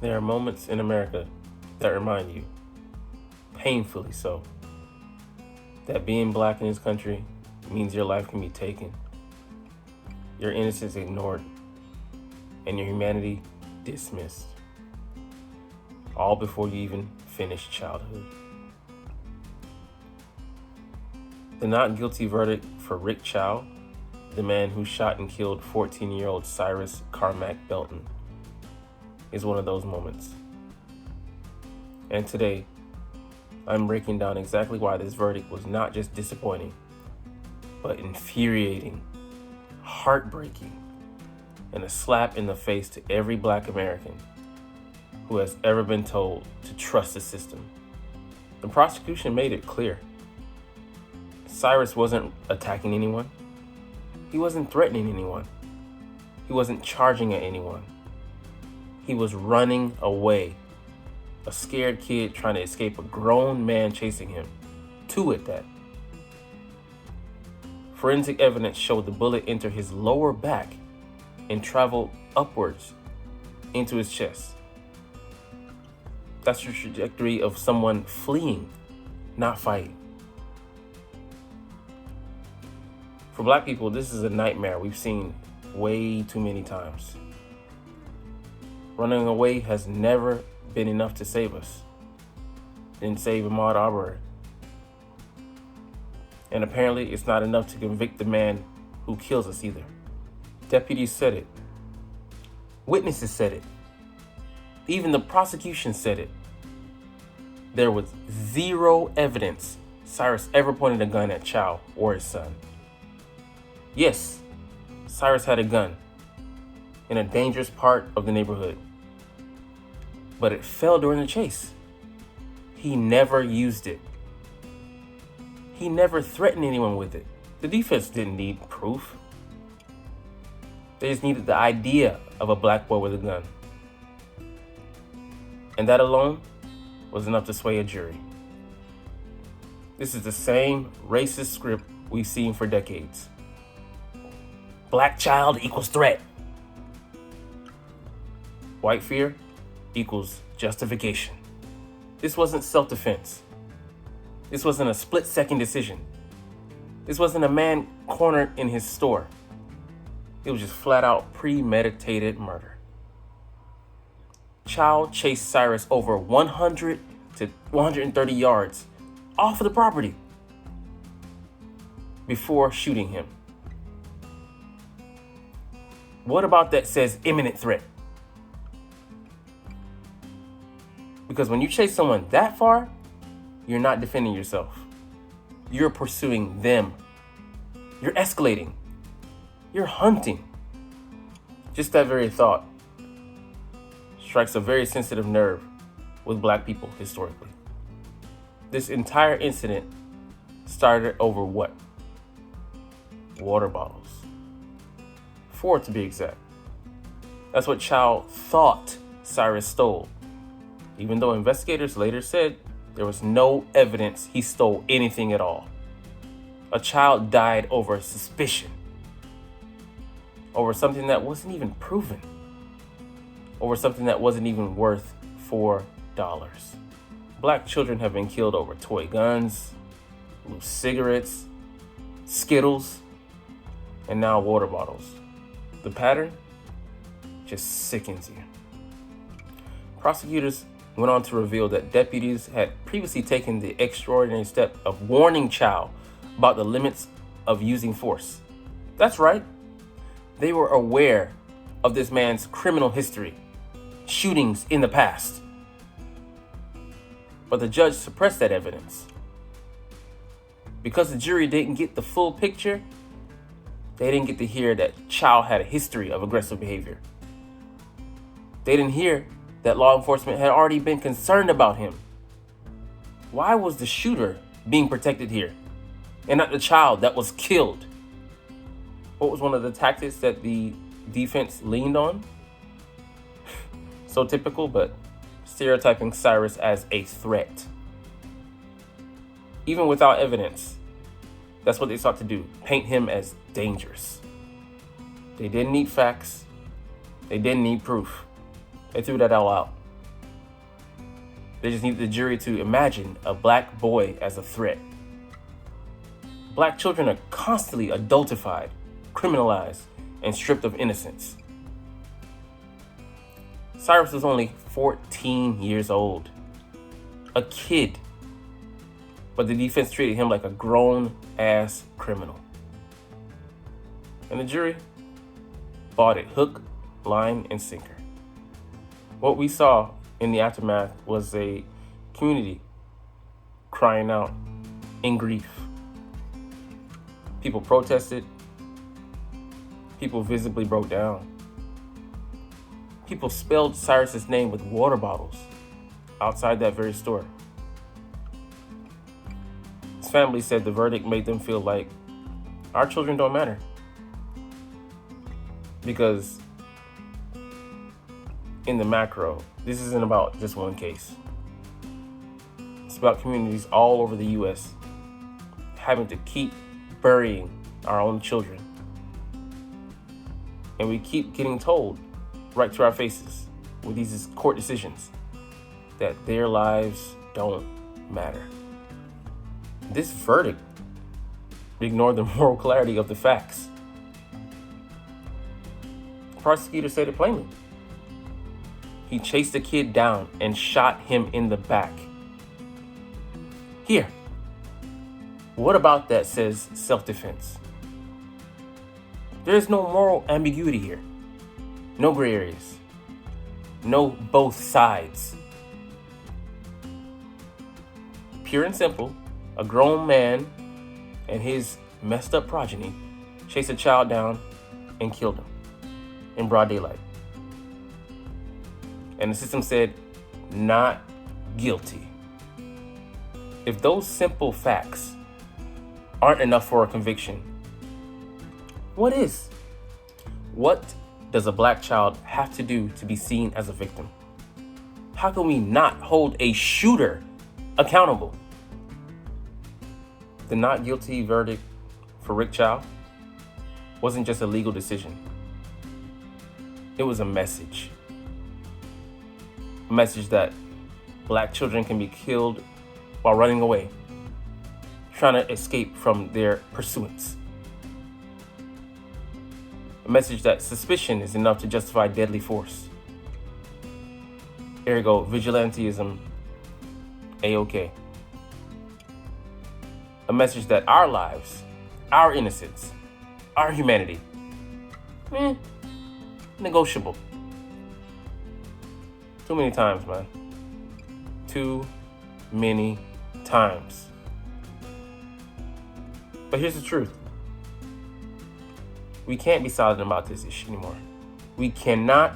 There are moments in America that remind you, painfully so, that being black in this country means your life can be taken, your innocence ignored, and your humanity dismissed, all before you even finish childhood. The not guilty verdict for Rick Chow, the man who shot and killed 14-year-old Cyrus Belton, is one of those moments. And today, I'm breaking down exactly why this verdict was not just disappointing, but infuriating, heartbreaking, and a slap in the face to every black American who has ever been told to trust the system. The prosecution made it clear. Cyrus wasn't attacking anyone. He wasn't threatening anyone. He wasn't charging at anyone. He was running away. A scared kid trying to escape a grown man chasing him. Two at that. Forensic evidence showed the bullet entered his lower back and traveled upwards into his chest. That's the trajectory of someone fleeing, not fighting. For black people, this is a nightmare we've seen way too many times. Running away has never been enough to save us. Didn't save Ahmaud Arbery. And apparently it's not enough to convict the man who kills us either. Deputies said it. Witnesses said it. Even the prosecution said it. There was zero evidence Cyrus ever pointed a gun at Chow or his son. Yes, Cyrus had a gun in a dangerous part of the neighborhood, but it fell during the chase. He never used it. He never threatened anyone with it. The defense didn't need proof. They just needed the idea of a black boy with a gun. And that alone was enough to sway a jury. This is the same racist script we've seen for decades. Black child equals threat. White fear equals justification. This wasn't self-defense. This wasn't a split-second decision. This wasn't a man cornered in his store. It was just flat-out premeditated murder. Chow chased Cyrus over 100 to 130 yards off of the property before shooting him. What about that says imminent threat? Because when you chase someone that far, you're not defending yourself. You're pursuing them. You're escalating. You're hunting. Just that very thought strikes a very sensitive nerve with black people historically. This entire incident started over what? Water bottles. 4 to be exact. That's what Chow thought Cyrus stole, even though investigators later said there was no evidence he stole anything at all. A child died over suspicion, over something that wasn't even proven, over something that wasn't even worth $4. Black children have been killed over toy guns, loose cigarettes, Skittles, and now water bottles. The pattern just sickens you. Prosecutors went on to reveal that deputies had previously taken the extraordinary step of warning Chow about the limits of using force. That's right. They were aware of this man's criminal history, shootings in the past. But the judge suppressed that evidence. Because the jury didn't get the full picture, they didn't get to hear that Chow had a history of aggressive behavior. They didn't hear that law enforcement had already been concerned about him. Why was the shooter being protected here and not the child that was killed? What was one of the tactics that the defense leaned on? So typical, but stereotyping Cyrus as a threat. Even without evidence, that's what they sought to do, paint him as dangerous. They didn't need facts. They didn't need proof. They threw that all out. They just need the jury to imagine a black boy as a threat. Black children are constantly adultified, criminalized, and stripped of innocence. Cyrus was only 14 years old, a kid, but the defense treated him like a grown-ass criminal. And the jury bought it hook, line, and sinker. What we saw in the aftermath was a community crying out in grief. People protested. People visibly broke down. People spelled Cyrus's name with water bottles outside that very store. His family said the verdict made them feel like our children don't matter. Because in the macro, this isn't about just one case. It's about communities all over the US having to keep burying our own children. And we keep getting told right to our faces with these court decisions that their lives don't matter. This verdict ignored the moral clarity of the facts. The prosecutor said it plainly. He chased the kid down and shot him in the back. Here, what about that says self-defense? There is no moral ambiguity here. No gray areas. No both sides. Pure and simple, a grown man and his messed up progeny chased a child down and killed him in broad daylight. And the system said, not guilty. If those simple facts aren't enough for a conviction, what is? What does a black child have to do to be seen as a victim? How can we not hold a shooter accountable? The not guilty verdict for Rick Chow wasn't just a legal decision. It was a message. A message that black children can be killed while running away, trying to escape from their pursuits. A message that suspicion is enough to justify deadly force. Ergo, vigilantism, A-OK. A message that our lives, our innocence, our humanity, negotiable. Too many times, man. Too many times. But here's the truth. We can't be silent about this issue anymore. We cannot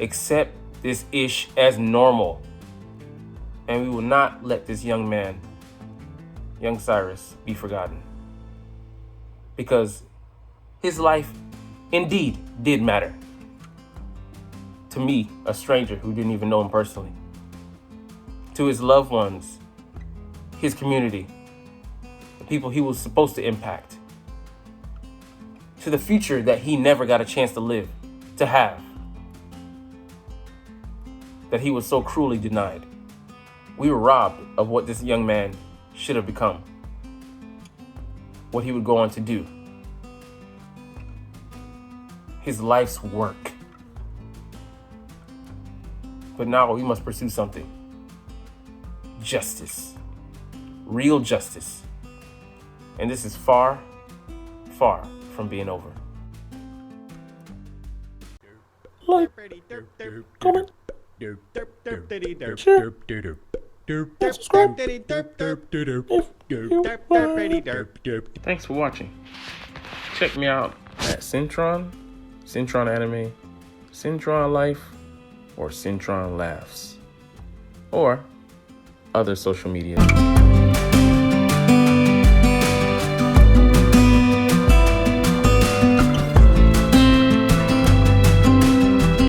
accept this ish as normal. And we will not let this young man, young Cyrus, be forgotten. Because his life indeed did matter. To me, a stranger who didn't even know him personally. To his loved ones, his community, the people he was supposed to impact. To the future that he never got a chance to live, to have. That he was so cruelly denied. We were robbed of what this young man should have become. What he would go on to do. His life's work. But now we must pursue something. Justice. Real justice. And this is far, far from being over. Like, comment, share, and subscribe if you like. Thanks for watching. Check me out at Centron Anime, Centron Life, or Centron Laughs, or other social media.